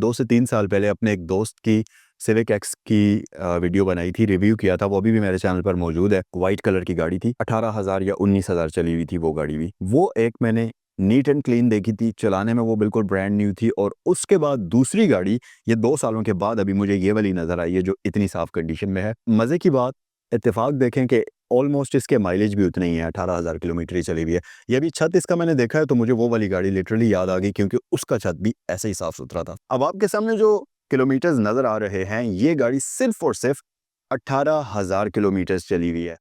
2 से 3 साल पहले अपने एक दोस्त की सिविक एक्स की वीडियो बनाई थी, रिव्यू किया था, वो अभी भी मेरे चैनल पर मौजूद है। वाइट कलर की गाड़ी थी, 18,000 या 19,000 चली हुई थी वो गाड़ी भी। वो एक मैंने नीट एंड क्लीन देखी थी, चलाने में वो बिल्कुल ब्रांड न्यू थी। और उसके बाद दूसरी गाड़ी ये 2 सालों के बाद अभी मुझे ये वाली नज़र आई है जो इतनी साफ़ कंडीशन में है। मज़े की बात, इत्तेफाक देखें कि ऑलमोस्ट इसके माइलेज भी उतने ही है, 18,000 किलोमीटर ही चली हुई है। ये भी छत इसका मैंने देखा है तो मुझे वो वाली गाड़ी लिटरली याद आ गई, क्योंकि उसका छत भी ऐसे ही साफ़ सुथरा था। अब आपके सामने जो किलोमीटर्स नज़र आ रहे हैं, ये गाड़ी सिर्फ और सिर्फ 18,000 किलोमीटर्स चली हुई है।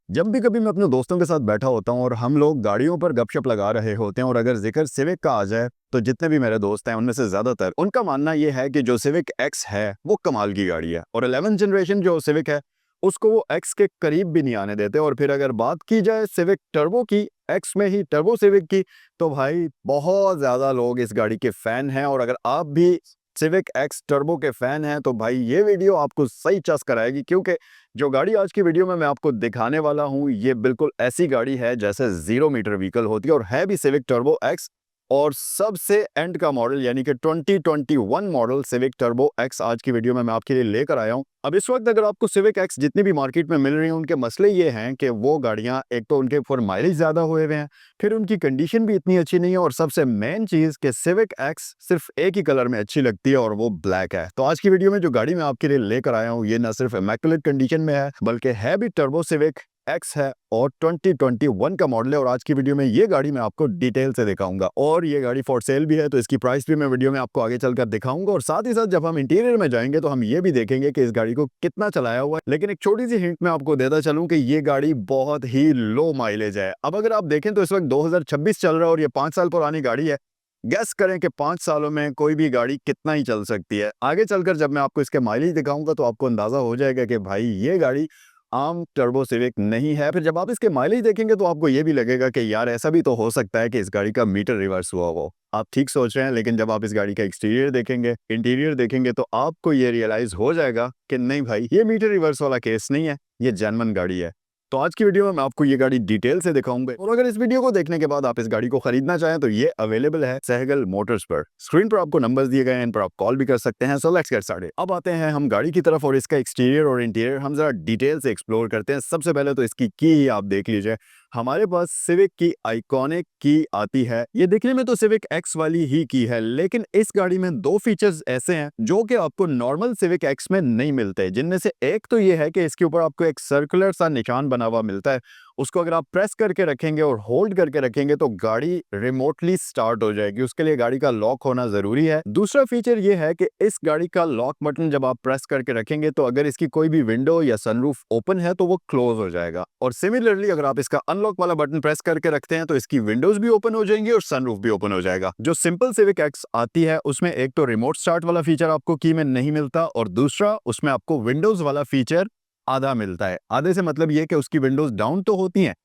जब भी कभी मैं अपने दोस्तों के साथ बैठा होता हूँ और हम लोग गाड़ियों पर गपशप लगा रहे होते हैं और अगर जिक्र सिविक का आ जाए, तो जितने भी मेरे दोस्त हैं उनमें से ज़्यादातर उनका मानना ये है कि जो सिविक एक्स है वो कमाल की गाड़ी है, और 11th जनरेशन जो सिविक है उसको वो एक्स के करीब भी नहीं आने देते। और फिर अगर बात की जाए सिविक टर्बो की, एक्स में ही टर्बो सिविक की, तो भाई बहुत ज़्यादा लोग इस गाड़ी के फ़ैन हैं। और अगर आप भी सिविक एक्स टर्बो के फ़ैन हैं तो भाई ये वीडियो आपको सही चस कराएगी, क्योंकि जो गाड़ी आज की वीडियो में मैं आपको दिखाने वाला हूं, ये बिल्कुल ऐसी गाड़ी है जैसे 0 मीटर व्हीकल होती है, और है भी सिविक टर्बो एक्स। और सबसे एंड का मॉडल यानी कि 2021 मॉडल सिविक टर्बो एक्स आज की वीडियो में मैं आपके लिए लेकर आया हूं। अब इस वक्त अगर आपको सिविक एक्स जितनी भी मार्केट में मिल रही हैं, उनके मसले ये हैं कि वो गाड़ियां एक तो उनके ऊपर माइलेज ज़्यादा हुए हुए हैं, फिर उनकी कंडीशन भी इतनी अच्छी नहीं है, और सबसे मेन चीज़ कि सिविक एक्स सिर्फ एक ही कलर में अच्छी लगती है और वो ब्लैक है। तो आज की वीडियो में जो गाड़ी मैं आपके लिए लेकर आया हूँ, ये न सिर्फ इमैक्युलेट कंडीशन में है बल्कि है भी टर्बो सिविक एक्स है, और 2021 का मॉडल है। और आज की वीडियो में ये गाड़ी मैं आपको डिटेल से दिखाऊंगा, और ये गाड़ी फॉर सेल भी है, तो इसकी प्राइस भी मैं वीडियो में आपको आगे चलकर दिखाऊंगा। और साथ ही साथ जब हम इंटीरियर में जाएंगे तो हम ये भी देखेंगे कि इस गाड़ी को कितना चलाया हुआ है। लेकिन एक छोटी सी हिंट मैं आपको देता चलूं कि ये गाड़ी बहुत ही लो माइलेज है। अब अगर आप देखें तो इस वक्त 2026 चल रहा है और ये 5 साल पुरानी गाड़ी है। गैस करें कि 5 सालों में कोई भी गाड़ी कितना ही चल सकती है। आगे चलकर जब मैं आपको इसके माइलेज दिखाऊंगा तो आपको अंदाजा हो जाएगा कि भाई ये गाड़ी आम टर्बो सिविक नहीं है। फिर जब आप इसके माइलेज देखेंगे तो आपको ये भी लगेगा कि यार ऐसा भी तो हो सकता है कि इस गाड़ी का मीटर रिवर्स हुआ हो। आप ठीक सोच रहे हैं, लेकिन जब आप इस गाड़ी का एक्सटीरियर देखेंगे, इंटीरियर देखेंगे, तो आपको ये रियलाइज हो जाएगा कि नहीं भाई, ये मीटर रिवर्स वाला केस नहीं है, ये जेन्युइन गाड़ी है। तो आज की वीडियो में मैं आपको ये गाड़ी डिटेल से दिखाऊंगा, और अगर इस वीडियो को देखने के बाद आप इस गाड़ी को खरीदना चाहें तो ये अवेलेबल है सहगल मोटर्स पर। स्क्रीन पर आपको नंबर्स दिए गए हैं, इन पर आप कॉल भी कर सकते हैं। So let's get started. अब आते हैं हम गाड़ी की तरफ, और इसका एक्सटीरियर और इंटीरियर हम जरा डिटेल से एक्सप्लोर करते हैं। सबसे पहले तो इसकी की ही आप देख लीजिए। हमारे पास सिविक की आइकॉनिक की आती है। ये दिखने में तो सिविक एक्स वाली ही की है, लेकिन इस गाड़ी में 2 फीचर्स ऐसे हैं जो कि आपको नॉर्मल सिविक एक्स में नहीं मिलते, जिनमें से एक तो ये है कि इसके ऊपर आपको एक सर्कुलर सा निशान बना हुआ मिलता है। उसको अगर आप प्रेस करके रखेंगे और होल्ड करके रखेंगे तो गाड़ी रिमोटली स्टार्ट हो जाएगी। उसके लिए गाड़ी का लॉक होना जरूरी है। दूसरा फीचर ये है कि इस गाड़ी का लॉक बटन जब आप प्रेस करके रखेंगे तो अगर इसकी कोई भी विंडो या सनरूफ ओपन है तो वो क्लोज हो जाएगा, और सिमिलरली अगर आप इसका अनलॉक वाला बटन प्रेस करके रखते हैं तो इसकी विंडोज भी ओपन हो जाएंगी और सनरूफ भी ओपन हो जाएगा। जो सिंपल सिविक एक्स आती है उसमें एक तो रिमोट स्टार्ट वाला फीचर आपको की में नहीं मिलता, और दूसरा उसमें आपको विंडोज वाला फीचर आधा मिलता है। आधे से मतलब ये कि उसकी विंडोज डाउन तो होती हैं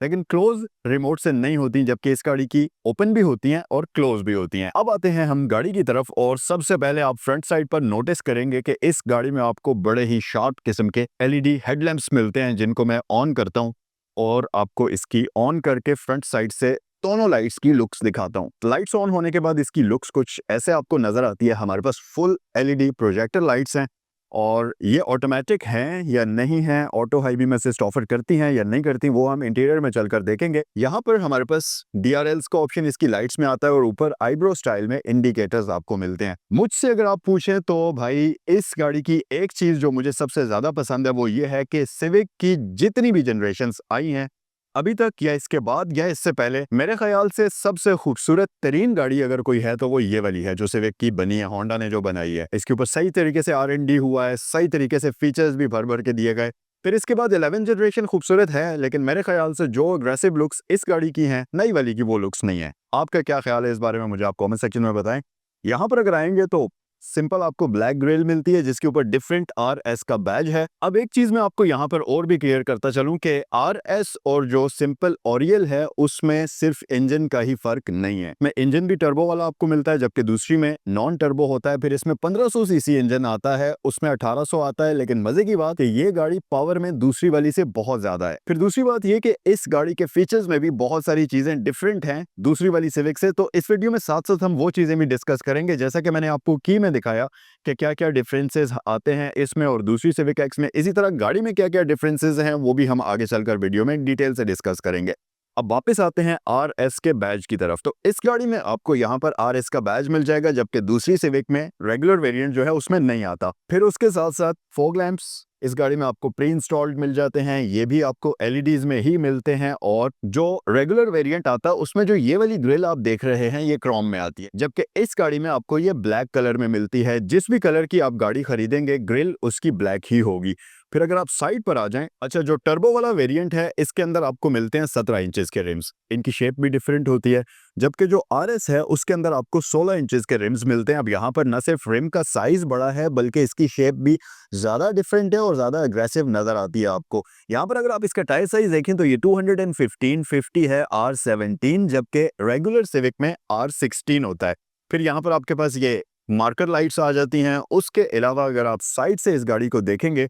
लेकिन क्लोज रिमोट से नहीं होती, जबकि इस गाड़ी की ओपन भी होती हैं और क्लोज भी होती हैं। अब आते हैं हम गाड़ी की तरफ, और सबसे पहले आप फ्रंट साइड पर नोटिस करेंगे कि इस गाड़ी में आपको बड़े ही शार्प किस्म के एलईडी हेडलैम्प्स मिलते हैं, जिनको मैं ऑन करता हूं और आपको इसकी ऑन करके फ्रंट साइड से दोनों लाइट्स की लुक्स दिखाता हूं। लाइट्स ऑन होने के बाद इसकी लुक्स कुछ ऐसे आपको नजर आती है। हमारे पास फुल एलईडी प्रोजेक्टर लाइट्स हैं, और ये ऑटोमेटिक हैं या नहीं हैं, auto high beam assist offer करती हैं या नहीं करती, वो हम इंटीरियर में चलकर देखेंगे। यहाँ पर हमारे पास DRLs का ऑप्शन इसकी लाइट्स में आता है, और ऊपर आईब्रो स्टाइल में इंडिकेटर्स आपको मिलते हैं। मुझसे अगर आप पूछें तो भाई इस गाड़ी की एक चीज जो मुझे सबसे ज्यादा पसंद है वो ये है कि सिविक की जितनी भी जनरेशंस आई हैं अभी तक, या इसके बाद या इससे पहले, मेरे ख्याल से सबसे खूबसूरत तरीन गाड़ी अगर कोई है तो वो ये वाली है जो सिविक की बनी है, होंडा ने जो बनाई है। इसके ऊपर सही तरीके से R&D हुआ है, सही तरीके से फीचर्स भी भर भर के दिए गए। फिर इसके बाद 11 जनरेशन खूबसूरत है, लेकिन मेरे ख्याल से जो अग्रेसिव लुक्स इस गाड़ी की हैं नई वाली की वो लुक्स नहीं है। आपका क्या ख्याल है इस बारे में, मुझे आप कॉमेंट सेक्शन में बताएं। यहाँ पर अगर आएंगे तो सिंपल आपको ब्लैक ग्रिल मिलती है जिसके ऊपर डिफरेंट RS का बैज है। अब एक चीज मैं आपको यहाँ पर और भी क्लियर करता चलूं कि RS और जो सिंपल ओरियल है उसमें सिर्फ इंजन का ही फर्क नहीं है। मैं इंजन भी टर्बो वाला आपको मिलता है जबकि दूसरी में नॉन टर्बो होता है। फिर इसमें 1500 सीसी इंजन आता है, उसमें 1800 आता है। लेकिन मजे की बात है ये गाड़ी पावर में दूसरी वाली से बहुत ज्यादा है। फिर दूसरी बात ये कि इस गाड़ी के फीचर्स में भी बहुत सारी चीजें डिफरेंट हैं दूसरी वाली सिविक से। तो इस वीडियो में साथ साथ हम वो चीजें भी डिस्कस करेंगे जैसा कि मैंने आपको की में दिखाया कि क्या क्या डिफरेंसेस आते हैं इसमें और दूसरी सिविक एक्स में। इसी तरह गाड़ी में क्या क्या डिफरेंसेस हैं वो भी हम आगे चलकर वीडियो में डिटेल से डिस्कस करेंगे। अब वापस आते हैं RS के बैज की तरफ। तो इस गाड़ी में आपको यहाँ पर RS का बैज मिल जाएगा जबकि दूसरी सिविक में रेगुलर वेरिएंट जो है उसमें नहीं आता। फिर उसके साथ साथ फॉग लैंप्स इस गाड़ी में आपको प्री इंस्टॉल्ड मिल जाते हैं, ये भी आपको LEDs में ही मिलते हैं। और जो रेगुलर वेरिएंट आता है उसमें जो ये वाली ग्रिल आप देख रहे हैं ये क्रोम में आती है जबकि इस गाड़ी में आपको ये ब्लैक कलर में मिलती है। जिस भी कलर की आप गाड़ी खरीदेंगे ग्रिल उसकी ब्लैक ही होगी। फिर अगर आप साइड पर आ जाएं, अच्छा जो टर्बो वाला वेरिएंट है इसके अंदर आपको मिलते हैं 17 इंचेस के रिम्स, इनकी शेप भी डिफरेंट होती है। जबकि जो RS है उसके अंदर आपको 16 इंचेस के रिम्स मिलते हैं। अब यहाँ पर न सिर्फ रिम का साइज बड़ा है बल्कि इसकी शेप भी ज्यादा डिफरेंट है और ज्यादा अग्रेसिव नजर आती है आपको। यहाँ पर अगर आप इसका टायर साइज देखें तो ये 215/50 है R17 जबकि रेगुलर सिविक में R16 होता है। फिर यहाँ पर आपके पास ये मार्कर लाइट्स आ जाती हैं। उसके अलावा अगर आप साइड से इस गाड़ी को देखेंगे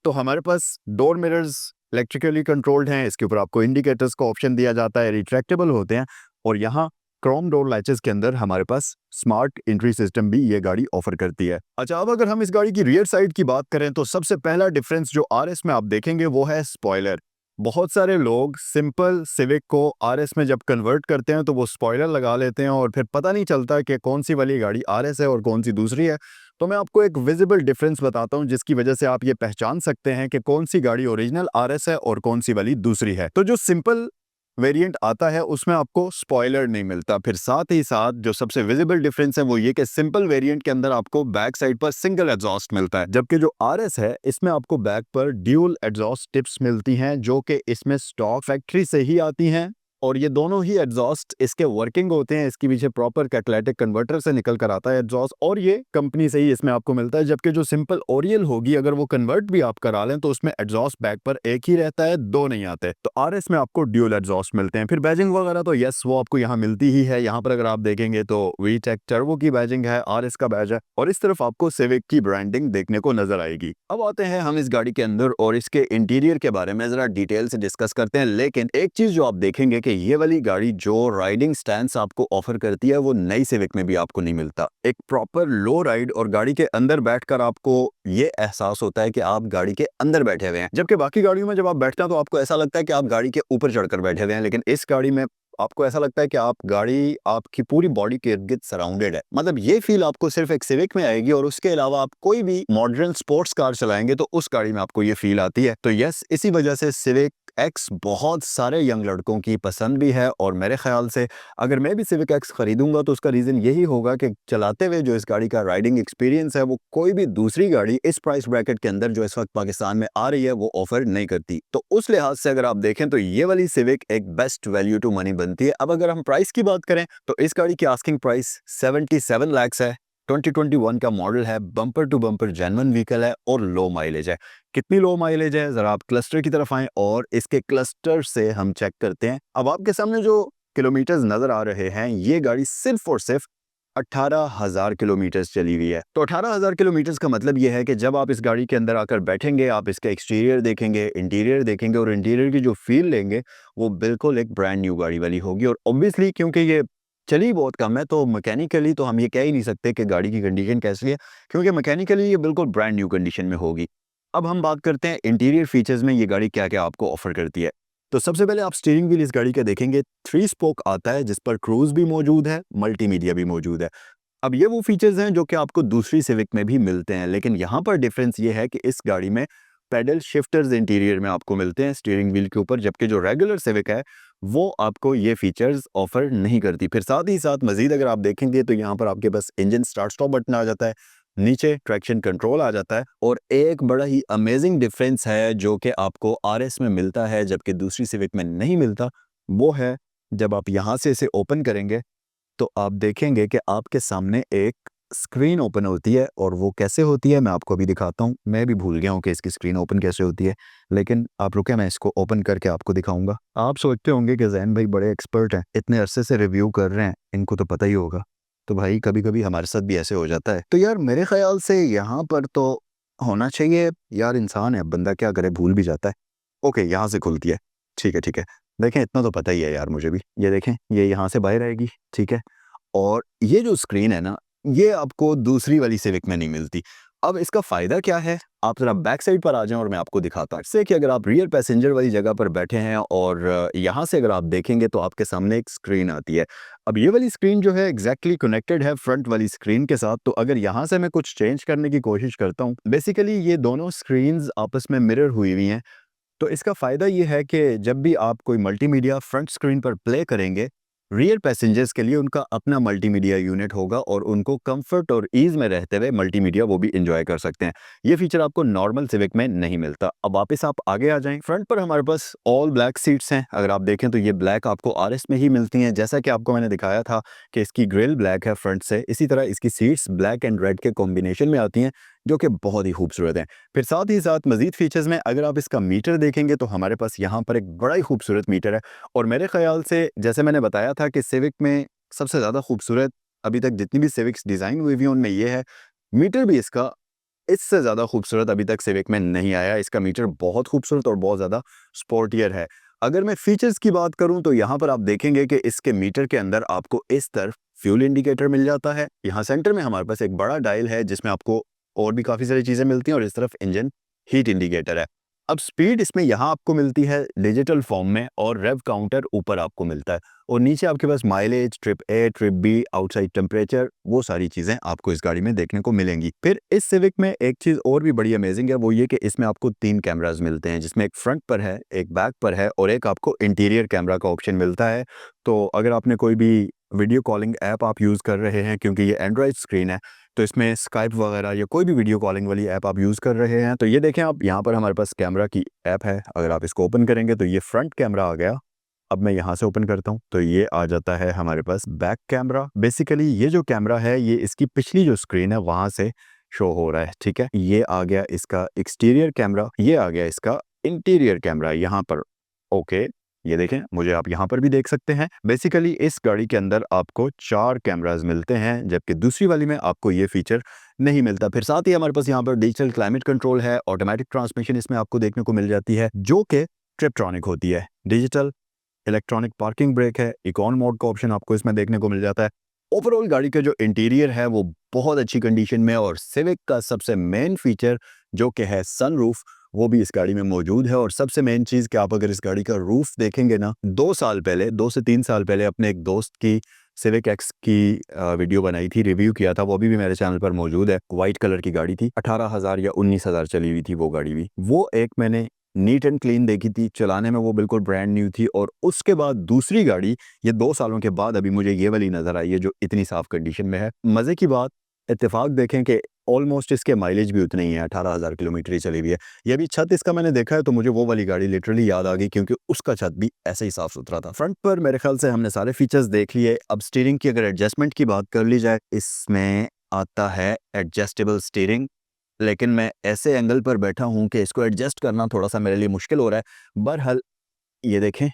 तो हमारे पास डोर मिरर्स इलेक्ट्रिकली कंट्रोल्ड हैं, इसके ऊपर आपको इंडिकेटर्स का ऑप्शन दिया जाता है, रिट्रैक्टेबल होते हैं। और यहाँ क्रोम डोर लैचेस के अंदर हमारे पास स्मार्ट एंट्री सिस्टम भी ये गाड़ी ऑफर करती है। अच्छा अब अगर हम इस गाड़ी की रियर साइड की बात करें तो सबसे पहला डिफरेंस जो RS में आप देखेंगे वो है स्पॉइलर। बहुत सारे लोग सिंपल सिविक को RS में जब कन्वर्ट करते हैं तो वो स्पॉइलर लगा लेते हैं और फिर पता नहीं चलता कि कौन सी वाली गाड़ी RS है और कौन सी दूसरी है। तो मैं आपको एक विजिबल डिफरेंस बताता हूं जिसकी वजह से आप ये पहचान सकते हैं कि कौन सी गाड़ी ओरिजिनल RS है और कौन सी वाली दूसरी है। तो जो सिंपल वेरिएंट आता है उसमें आपको स्पॉइलर नहीं मिलता। फिर साथ ही साथ जो सबसे विजिबल डिफरेंस है वो ये कि सिंपल वेरिएंट के अंदर आपको बैक साइड पर सिंगल एग्जॉस्ट मिलता है जबकि जो RS है इसमें आपको बैक पर ड्यूल एग्जॉस्ट टिप्स मिलती हैं जो कि इसमें स्टॉक फैक्ट्री से ही आती हैं। और ये दोनों ही एग्जॉस्ट इसके वर्किंग होते हैं, इसके पीछे प्रॉपर कैटालिटिक कन्वर्टर से निकल कर आता है एग्जॉस्ट और ये कंपनी से ही इसमें आपको मिलता है। जबकि जो सिंपल ओरियल होगी अगर वो कन्वर्ट भी आप करा लें तो उसमें एग्जॉस्ट बैक पर एक ही रहता है, दो नहीं आते। तो RS में आपको ड्यूल एग्जॉस्ट मिलते हैं। फिर बैजिंग वगैरह तो यस वो आपको यहाँ मिलती ही है। यहाँ पर अगर आप देखेंगे तो VTEC टर्बो की बैजिंग है, RS का बैज है और इस तरफ आपको सिविक की ब्रांडिंग देखने को नजर आएगी। अब आते हैं हम इस गाड़ी के अंदर और इसके इंटीरियर के बारे में जरा डिटेल से डिस्कस करते हैं। लेकिन एक चीज जो आप देखेंगे कि ये वाली गाड़ी जो राइडिंग स्टैंस आपको ऑफर करती है वो नई सिविक में भी आपको नहीं मिलता। एक प्रॉपर लो राइड और गाड़ी के अंदर बैठकर आपको ये एहसास होता है कि आप गाड़ी के अंदर बैठे हुए हैं। जबकि बाकी गाड़ियों में जब आप बैठते हैं तो आपको ऐसा लगता है कि आप गाड़ी के ऊपर चढ़कर बैठे हुए हैं, लेकिन इस गाड़ी में आपको ऐसा लगता है कि आप गाड़ी आपकी पूरी बॉडी के इर्द गिर्द सराउंडेड है। मतलब ये फील आपको सिर्फ एक सिविक में आएगी और उसके अलावा आप कोई भी मॉडर्न स्पोर्ट्स कार चलाएंगे तो उस गाड़ी में आपको ये फील आती है। तो यस इसी वजह से सिविक एक्स बहुत सारे यंग लड़कों की पसंद भी है और मेरे ख्याल से अगर मैं भी सिविक एक्स खरीदूंगा तो उसका रीजन यही होगा कि चलाते हुए जो इस गाड़ी का राइडिंग एक्सपीरियंस है वो कोई भी दूसरी गाड़ी इस प्राइस ब्रैकेट के अंदर जो इस वक्त पाकिस्तान में आ रही है वो ऑफर नहीं करती। तो उस लिहाज से अगर आप देखें तो ये वाली सिविक एक बेस्ट वैल्यू टू मनी बनती है। अब अगर हम प्राइस की बात करें तो इस गाड़ी की आस्किंग प्राइस 77 लाख है। 2021 का मॉडल है, bumper to bumper genuine vehicle है और लो माइलेज है। कितनी लो माइलेज है जरा आप क्लस्टर की तरफ आएं और इसके क्लस्टर से हम चेक करते हैं। अब आपके सामने जो किलोमीटर्स नजर आ रहे हैं ये गाड़ी सिर्फ और सिर्फ 18,000 किलोमीटर चली हुई है। तो 18,000 किलोमीटर का मतलब यह है कि जब आप इस गाड़ी के अंदर आकर बैठेंगे आप इसका एक्सटीरियर देखेंगे, इंटीरियर देखेंगे और इंटीरियर की जो फील लेंगे वो बिल्कुल एक ब्रांड न्यू गाड़ी वाली होगी। और ऑब्वियसली क्योंकि ये चली बहुत कम है तो मैकेनिकली तो हम ये कह ही नहीं सकते कि गाड़ी की कंडीशन कैसी है, क्योंकि मैकेनिकली ये बिल्कुल ब्रांड न्यू कंडीशन में होगी। अब हम बात करते हैं इंटीरियर फीचर्स में ये गाड़ी क्या क्या आपको ऑफर करती है। तो सबसे पहले आप स्टीयरिंग व्हील इस गाड़ी का देखेंगे 3 स्पोक आता है जिस पर क्रूज भी मौजूद है, मल्टीमीडिया भी मौजूद है। अब ये वो फीचर्स हैं जो कि आपको दूसरी सिविक में भी मिलते हैं, लेकिन यहाँ पर डिफरेंस ये है कि इस गाड़ी में पेडल शिफ्टर्स इंटीरियर में आपको मिलते हैं स्टीयरिंग व्हील के ऊपर, जबकि जो रेगुलर सिविक है वो आपको ये फीचर्स ऑफर नहीं करती। फिर साथ ही साथ मजीद अगर आप देखेंगे तो यहाँ पर आपके पास इंजन स्टार्ट स्टॉप बटन आ जाता है, नीचे ट्रैक्शन कंट्रोल आ जाता है और एक बड़ा ही अमेजिंग डिफरेंस है जो कि आपको RS में मिलता है जबकि दूसरी सिविक में नहीं मिलता। वो है जब आप यहाँ से इसे ओपन करेंगे तो आप देखेंगे कि आपके सामने एक स्क्रीन ओपन होती है और वो कैसे होती है मैं आपको अभी दिखाता हूँ। मैं भी भूल गया हूँ कि इसकी स्क्रीन ओपन कैसे होती है, लेकिन आप रुके, मैं इसको ओपन करके आपको दिखाऊंगा। आप सोचते होंगे कि जैन भाई बड़े एक्सपर्ट हैं, इतने अरसे से रिव्यू कर रहे हैं, इनको तो पता ही होगा। तो भाई कभी कभी हमारे साथ भी ऐसे हो जाता है। तो यार मेरे ख्याल से यहाँ पर तो होना चाहिए, यार इंसान है, बंदा क्या करे, भूल भी जाता है। ओके, यहाँ से खुलती है, ठीक है ठीक है। देखें, इतना तो पता ही है यार मुझे भी। ये देखें, ये यहाँ से बाहर आएगी, ठीक है। और ये जो स्क्रीन है ना, ये आपको दूसरी वाली सिविक में नहीं मिलती। अब इसका फ़ायदा क्या है, आप ज़रा बैक साइड पर आ जाएं और मैं आपको दिखाता हूँ। इससे कि अगर आप रियर पैसेंजर वाली जगह पर बैठे हैं और यहाँ से अगर आप देखेंगे तो आपके सामने एक स्क्रीन आती है। अब ये वाली स्क्रीन जो है एग्जैक्टली कनेक्टेड है फ्रंट वाली स्क्रीन के साथ। तो अगर यहाँ से मैं कुछ चेंज करने की कोशिश करता हूँ, बेसिकली ये दोनों स्क्रीन्स आपस में मिरर हुई हुई हैं। तो इसका फ़ायदा ये है कि जब भी आप कोई मल्टीमीडिया फ्रंट स्क्रीन पर प्ले करेंगे, रियर पैसेंजर्स के लिए उनका अपना मल्टीमीडिया यूनिट होगा और उनको कंफर्ट और ईज़ में रहते हुए मल्टीमीडिया वो भी एंजॉय कर सकते हैं। ये फीचर आपको नॉर्मल सिविक में नहीं मिलता। अब वापस आप आगे आ जाएं, फ्रंट पर हमारे पास ऑल ब्लैक सीट्स हैं। अगर आप देखें तो ये ब्लैक आपको आरएस में ही मिलती हैं, जैसा कि आपको मैंने दिखाया था कि इसकी ग्रिल ब्लैक है फ्रंट से, इसी तरह इसकी सीट्स ब्लैक एंड रेड के कॉम्बिनेशन में आती हैं, जो कि बहुत ही खूबसूरत हैं। फिर साथ ही साथ मज़ीद फीचर्स में अगर आप इसका मीटर देखेंगे तो हमारे पास यहाँ पर एक बड़ा ही खूबसूरत मीटर है। और मेरे ख्याल से जैसे मैंने बताया था कि सिविक में सबसे ज़्यादा खूबसूरत अभी तक जितनी भी सिविक्स डिज़ाइन हुई हुई हैं उनमें ये है। मीटर भी इसका इससे ज़्यादा खूबसूरत अभी तक सिविक में नहीं आया। इसका मीटर बहुत खूबसूरत और बहुत ज़्यादा स्पोर्टियर है। अगर मैं फीचर्स की बात करूं तो यहाँ पर आप देखेंगे कि इसके मीटर के अंदर आपको इस तरफ फ्यूल इंडिकेटर मिल जाता है। यहाँ सेंटर में हमारे पास एक बड़ा डायल है जिसमें आपको और भी काफ़ी सारी चीज़ें मिलती हैं और इस तरफ इंजन हीट इंडिकेटर है। अब स्पीड इसमें यहाँ आपको मिलती है डिजिटल फॉर्म में और रेव काउंटर ऊपर आपको मिलता है और नीचे आपके पास mileage, trip A, trip B, outside temperature, वो सारी चीज़ें आपको इस गाड़ी में देखने को मिलेंगी। फिर इस सिविक में एक चीज़ और भी बड़ी अमेजिंग है, वो ये कि इसमें आपको 3 कैमरास मिलते हैं, जिसमें एक फ्रंट पर है, एक बैक पर है और एक आपको इंटीरियर कैमरा का ऑप्शन मिलता है। तो अगर आपने कोई भी वीडियो कॉलिंग ऐप आप यूज़ कर रहे हैं, क्योंकि ये एंड्रॉयड स्क्रीन है, तो इसमें स्काइप वगैरह या कोई भी वीडियो कॉलिंग वाली ऐप आप यूज़ कर रहे हैं, तो ये देखें आप, यहाँ पर हमारे पास कैमरा की ऐप है। अगर आप इसको ओपन करेंगे तो ये फ्रंट कैमरा आ गया। अब मैं यहाँ से ओपन करता हूँ तो ये आ जाता है हमारे पास बैक कैमरा। बेसिकली ये जो कैमरा है ये इसकी पिछली जो स्क्रीन है वहाँ से शो हो रहा है, ठीक है। ये आ गया इसका एक्सटीरियर कैमरा, ये आ गया इसका इंटीरियर कैमरा यहाँ पर। ओके, ये देखें, मुझे आप यहाँ पर भी देख सकते हैं। बेसिकली इस गाड़ी के अंदर आपको 4 कैमरास मिलते हैं, जबकि दूसरी वाली में आपको ये फीचर नहीं मिलता। फिर साथ ही हमारे पास यहाँ पर डिजिटल क्लाइमेट कंट्रोल है, ऑटोमेटिक ट्रांसमिशन इसमें आपको देखने को मिल जाती है, जो कि ट्रिपट्रॉनिक होती है। डिजिटल इलेक्ट्रॉनिक पार्किंग ब्रेक है, इकॉन मोड का ऑप्शन आपको इसमें देखने को मिल जाता है। ओवरऑल गाड़ी का जो इंटीरियर है वो बहुत अच्छी कंडीशन में, और सिविक का सबसे मेन फीचर जो कि है सनरूफ, वो भी इस गाड़ी में मौजूद है। और सबसे मेन चीज़ कि आप अगर इस गाड़ी का रूफ देखेंगे ना, 2 साल पहले, 2 से 3 साल पहले अपने एक दोस्त की सिविक एक्स की वीडियो बनाई थी, रिव्यू किया था, वो अभी भी मेरे चैनल पर मौजूद है। वाइट कलर की गाड़ी थी, 18,000 या 19,000 चली हुई थी वो गाड़ी भी। वो एक मैंने नीट एंड क्लीन देखी थी, चलाने में वो बिल्कुल ब्रांड न्यू थी। और उसके बाद दूसरी गाड़ी ये 2 सालों के बाद अभी मुझे ये वाली नज़र आई है जो इतनी साफ कंडीशन में है। मज़े की बात, इत्तेफाक देखें कि ऑलमोस्ट इसके माइलेज भी उतने ही है, 18,000 किलोमीटर ही चली हुई है। ये भी छत इसका मैंने देखा है तो मुझे वो वाली गाड़ी लिटरली याद आ गई, क्योंकि उसका छत भी ऐसे ही साफ सुथरा था। फ्रंट पर मेरे ख्याल से हमने सारे फीचर्स देख लिए। अब स्टीयरिंग की अगर एडजस्टमेंट की बात कर ली जाए, इसमें आता है एडजस्टेबल स्टीयरिंग, लेकिन मैं ऐसे एंगल पर बैठा हूँ कि इसको एडजस्ट करना थोड़ा-सा मेरे लिए मुश्किल हो रहा है। बहरहाल ये देखें,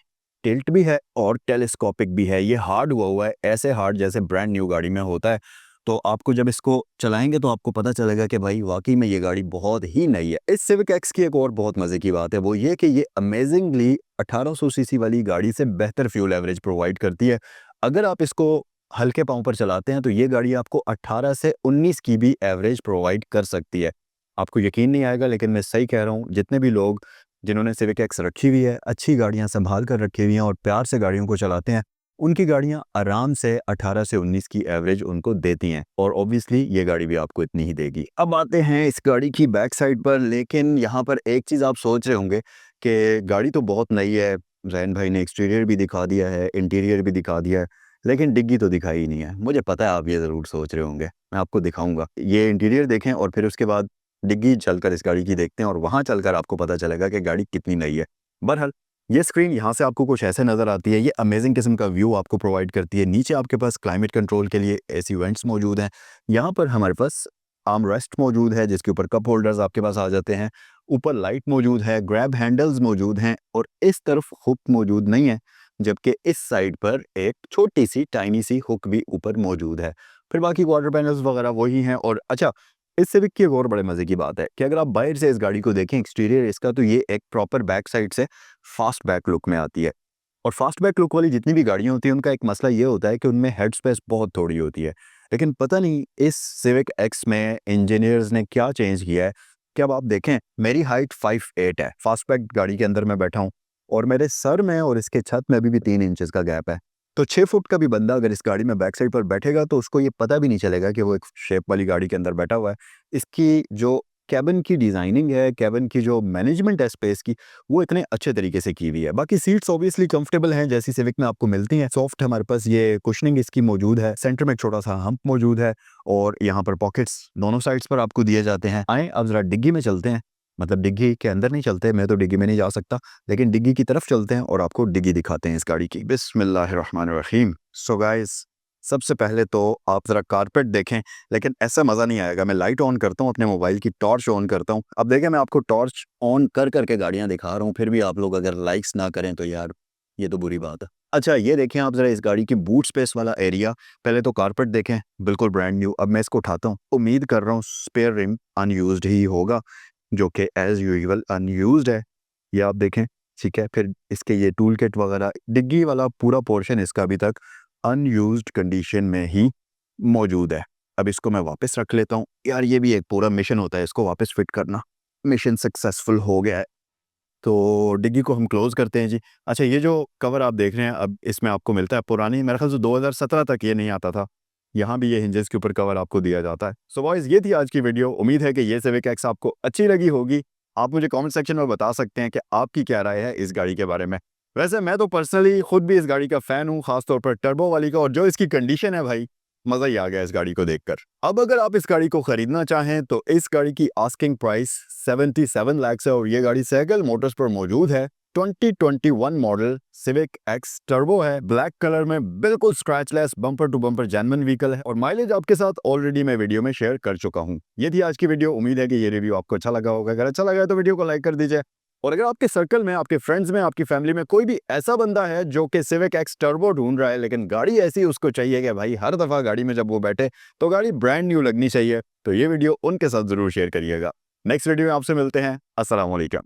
टिल्ट भी है और टेलीस्कोपिक भी है। ये हार्ड हुआ है, ऐसे हार्ड जैसे ब्रांड न्यू गाड़ी में होता है। तो आपको जब इसको चलाएँगे तो आपको पता चलेगा कि भाई वाक़ई में ये गाड़ी बहुत ही नई है। इस सिविक एक्स की एक और बहुत मज़े की बात है, वो ये कि ये अमेज़िंगली 1800 सीसी वाली गाड़ी से बेहतर फ्यूल एवरेज प्रोवाइड करती है। अगर आप इसको हल्के पाँव पर चलाते हैं तो ये गाड़ी आपको 18 से 19 की भी एवरेज प्रोवाइड कर सकती है। आपको यकीन नहीं आएगा, लेकिन मैं सही कह रहा हूँ। जितने भी लोग जिन्होंने सिविक एक्स रखी हुई है, अच्छी गाड़ियाँ संभाल कर रखी हुई हैं और प्यार से गाड़ियों को चलाते हैं, उनकी गाड़ियाँ आराम से 18 से 19 की एवरेज उनको देती हैं। और ऑब्वियसली ये गाड़ी भी आपको इतनी ही देगी। अब आते हैं इस गाड़ी की बैक साइड पर, लेकिन यहाँ पर एक चीज़ आप सोच रहे होंगे कि गाड़ी तो बहुत नई है, जैन भाई ने एक्सटीरियर भी दिखा दिया है, इंटीरियर भी दिखा दिया है, लेकिन डिग्गी तो दिखाई ही नहीं है। मुझे पता है आप ये ज़रूर सोच रहे होंगे, मैं आपको दिखाऊंगा। ये इंटीरियर देखें और फिर उसके बाद डिग्गी चलकर इस गाड़ी की देखते हैं और वहाँ चलकर आपको पता चलेगा कि गाड़ी कितनी नई है। बहरहाल ये स्क्रीन यहाँ से आपको कुछ ऐसे नज़र आती है। ये अमेजिंग किस्म का व्यू आपको प्रोवाइड करती है। नीचे आपके पास क्लाइमेट कंट्रोल के लिए एसी वेंट्स मौजूद हैं। यहाँ पर हमारे पास आर्म रेस्ट मौजूद है जिसके ऊपर कप होल्डर्स आपके पास आ जाते हैं। ऊपर लाइट मौजूद है, ग्रैब हैंडल्स मौजूद हैं और इस तरफ हुक मौजूद नहीं है, जबकि इस साइड पर एक छोटी सी टाइनी सी हुक भी ऊपर मौजूद है। फिर बाकी क्वार्टर पैनल्स वगैरह वही हैं। और अच्छा, इस सिविक की एक और बड़े मज़े की बात है कि अगर आप बाहर से इस गाड़ी को देखें एक्सटीरियर इसका, तो ये एक प्रॉपर बैक साइड से फास्ट बैक लुक में आती है। और फास्ट बैक लुक वाली जितनी भी गाड़ियाँ होती हैं उनका एक मसला ये होता है कि उनमें हेड स्पेस बहुत थोड़ी होती है। लेकिन पता नहीं इस सिविक एक्स में इंजीनियर्स ने क्या चेंज किया है कि अब आप देखें मेरी हाइट 5'8" है, फास्ट बैक गाड़ी के अंदर मैं बैठा हूँ और मेरे सर में और इसके छत में अभी भी 3 इंचेस का गैप है। तो 6 फुट का भी बंदा अगर इस गाड़ी में बैक साइड पर बैठेगा तो उसको ये पता भी नहीं चलेगा कि वो एक शेप वाली गाड़ी के अंदर बैठा हुआ है। इसकी जो कैबिन की डिज़ाइनिंग है, कैबिन की जो मैनेजमेंट है स्पेस की, वो इतने अच्छे तरीके से की हुई है। बाकी सीट्स ऑब्वियसली कंफर्टेबल हैं जैसी सिविक में आपको मिलती हैं। सॉफ्ट हमारे पास ये कुशनिंग इसकी मौजूद है। सेंटर में एक छोटा-सा हम्प मौजूद है और यहाँ पर पॉकेट्स दोनों साइड्स पर आपको दिए जाते हैं। आएँ अब ज़रा डिग्गी में चलते हैं। मतलब डिग्गी के अंदर नहीं चलते, मैं तो डिग्गी में नहीं जा सकता, लेकिन डिग्गी की तरफ चलते हैं और आपको डिग्गी दिखाते हैं इस गाड़ी की। बिस्मिल्लाहिर्रहमानिर्रहीम। सो गाइस, सबसे पहले तो आप ज़रा कारपेट देखें, लेकिन ऐसा मज़ा नहीं आएगा। मैं लाइट ऑन करता हूँ, अपने मोबाइल की टॉर्च ऑन करता हूँ। अब देखें मैं आपको टॉर्च ऑन कर करके गाड़ियाँ दिखा रहा हूँ, फिर भी आप लोग अगर लाइक्स ना करें तो यार ये तो बुरी बात है। अच्छा ये देखें आप ज़रा इस गाड़ी की बूट स्पेस वाला एरिया। पहले तो कारपेट देखें, बिल्कुल ब्रांड न्यू। अब मैं इसको उठाता हूँ, उम्मीद कर रहा हूँ स्पेयर रिम अनयूज्ड ही होगा, जो कि एज़ यूजुअल अनयूज्ड है। ये आप देखें, ठीक है। फिर इसके ये टूल किट वगैरह, डिग्गी वाला पूरा पोर्शन इसका अभी तक अनयूज्ड कंडीशन में ही मौजूद है। अब इसको मैं वापस रख लेता हूँ। यार ये भी एक पूरा मिशन होता है इसको वापस फिट करना। मिशन सक्सेसफुल हो गया है। तो डिग्गी को हम क्लोज़ करते हैं जी। अच्छा ये जो कवर आप देख रहे हैं अब इसमें आपको मिलता है, पुरानी मेरे ख़्याल से 2017 तक ये नहीं आता था। यहाँ भी ये हिंजेस के ऊपर कवर आपको दिया जाता है। सो बॉयज़ ये थी आज की वीडियो। उम्मीद है कि ये सिविक एक्स आपको अच्छी लगी होगी। आप मुझे कमेंट सेक्शन में बता सकते हैं कि आपकी क्या राय है इस गाड़ी के बारे में। वैसे मैं तो पर्सनली खुद भी इस गाड़ी का फ़ैन हूँ, ख़ास तौर पर टर्बो वाली का, और जो इसकी कंडीशन है भाई, मज़ा ही आ गया इस गाड़ी को देखकर। अब अगर आप इस गाड़ी को खरीदना चाहें तो इस गाड़ी की आस्किंग प्राइस 77 लाख है और ये गाड़ी सहगल मोटर्स पर मौजूद है। 2021 मॉडल सिविक एक्स टर्बो है, ब्लैक कलर में, बिल्कुल scratchless, bumper to bumper genuine vehicle है और माइलेज आपके साथ ऑलरेडी मैं वीडियो में शेयर कर चुका हूं। ये थी आज की वीडियो। उम्मीद है कि ये रिव्यू आपको अच्छा लगा होगा। अगर अच्छा लगा तो वीडियो को लाइक कर दीजिए। और अगर आपके सर्कल में, आपके फ्रेंड्स में, आपकी फैमिली में कोई भी ऐसा बंदा है जो कि सिविक एक्स टर्बो ढूंढ रहा है, लेकिन गाड़ी ऐसी उसको चाहिए कि भाई हर दफ़ा गाड़ी में जब वो बैठे तो गाड़ी ब्रांड न्यू लगनी चाहिए, तो ये वीडियो उनके साथ ज़रूर शेयर करिएगा। नेक्स्ट वीडियो में आपसे मिलते हैं। अस्सलाम वालेकुम।